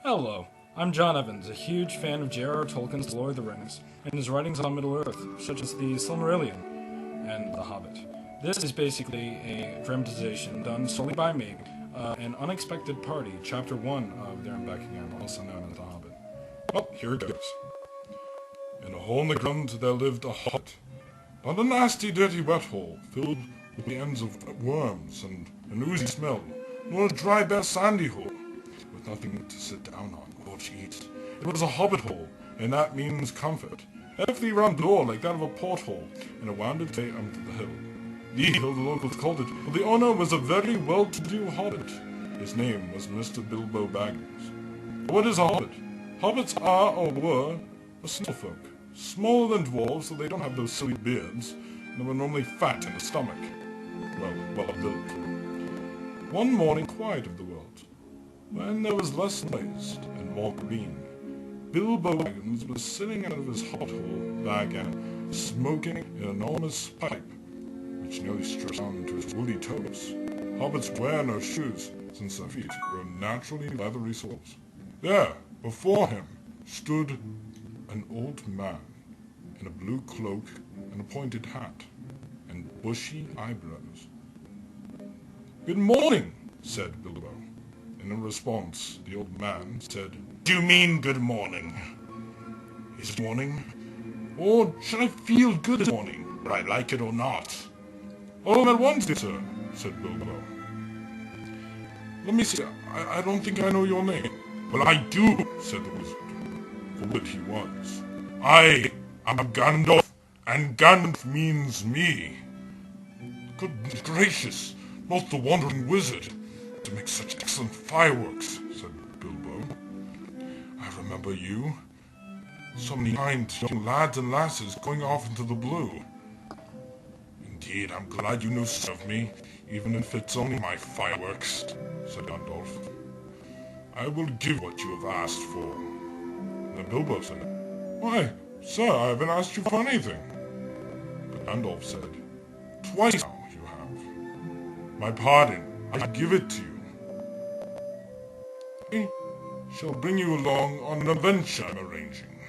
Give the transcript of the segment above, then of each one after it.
Hello, I'm John Evans, a huge fan of J.R.R. Tolkien's Lord of the Rings, and his writings on Middle-earth, such as the Silmarillion and The Hobbit. This is basically a dramatization done solely by me, an Unexpected Party, Chapter 1 of There in Buckingham, also known as The Hobbit. Well, here it goes. In a hole in the ground there lived a hobbit. Not a nasty, dirty wet hole, filled with the ends of worms and an oozy smell, nor a dry, bare, sandy hole, with nothing to sit down on or to eat. It was a hobbit hole, and that means comfort. An earthly round door like that of a porthole, and it wound its way onto the hill. The hill the locals called it, but the owner was a very well-to-do hobbit. His name was Mr. Bilbo Baggins. What is a hobbit? Hobbits are, or were, a small folk. Smaller than dwarves, so they don't have those silly beards, and they were normally fat in the stomach. Well built. One morning, quiet of the world, when there was less noise and more green, Bilbo Baggins was sitting out of his hobbit hole back and smoking an enormous pipe, which nearly stretched down to his woolly toes. Hobbits wear no shoes, since their feet were naturally leathery soles. There, before him, stood an old man in a blue cloak and a pointed hat and bushy eyebrows. "Good morning," said Bilbo. And in response, the old man said, "Do you mean good morning? Is it morning? Or should I feel good this morning, whether I like it or not?" "All at once, dear sir," said Bilbo. "Let me see, I don't think I know your name." "Well, I do," said the wizard. For what he was. "I am Gandalf, and Gandalf means me." "Goodness gracious, not the wandering wizard, to make such excellent fireworks," said Bilbo. "I remember you. So many kind young lads and lasses going off into the blue." "Indeed, I'm glad you know of me, even if it's only my fireworks," said Gandalf. "I will give what you have asked for." Then Bilbo said, "Why, sir, I haven't asked you for anything." But Gandalf said, "Twice now you have. My pardon, I give it to you. I shall bring you along on an adventure I'm arranging."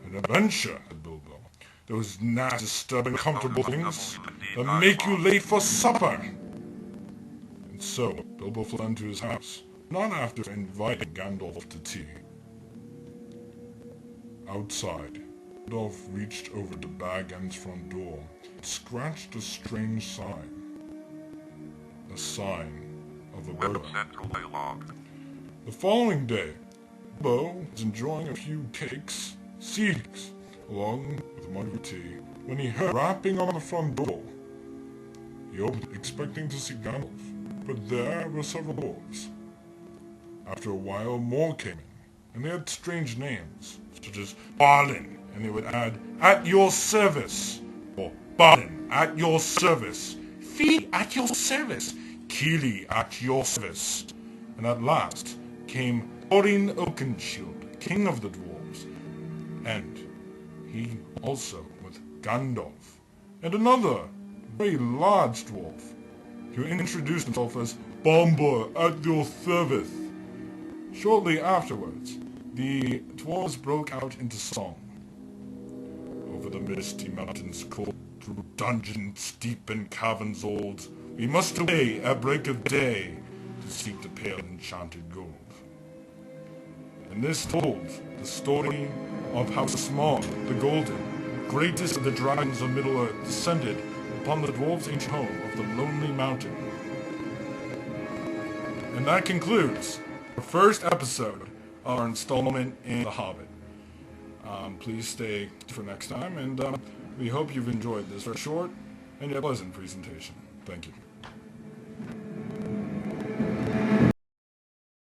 "An adventure," said Bilbo. "Those nasty, disturbing, comfortable things that make you late for supper." And so Bilbo fled into his house, not after inviting Gandalf to tea. Outside, Gandalf reached over to Baggin's front door and scratched a strange sign. A sign of a burglar. The following day, Bilbo was enjoying a few cakes, seeds, along with a mug of tea, when he heard rapping on the front door. He opened, expecting to see Gandalf, but there were several dwarves. After a while, more came in, and they had strange names, such as Balin, and they would add, "At your service," or "Balin, at your service," "Fi at your service," "Kili at your service," and at last came Thorin Oakenshield, king of the dwarves, and he also with Gandalf, and another very large dwarf, who introduced himself as Bomber at your service. Shortly afterwards, the dwarves broke out into song. "Over the misty mountains cold, through dungeons deep and caverns old, we must away at break of day to seek the pale enchanted gold." And this told the story of how Smaug the Golden, greatest of the dragons of Middle-earth, descended upon the dwarves' ancient home of the Lonely Mountain. And that concludes the first episode of our installment in The Hobbit. Please stay for next time, and we hope you've enjoyed this very short and yet pleasant presentation. Thank you.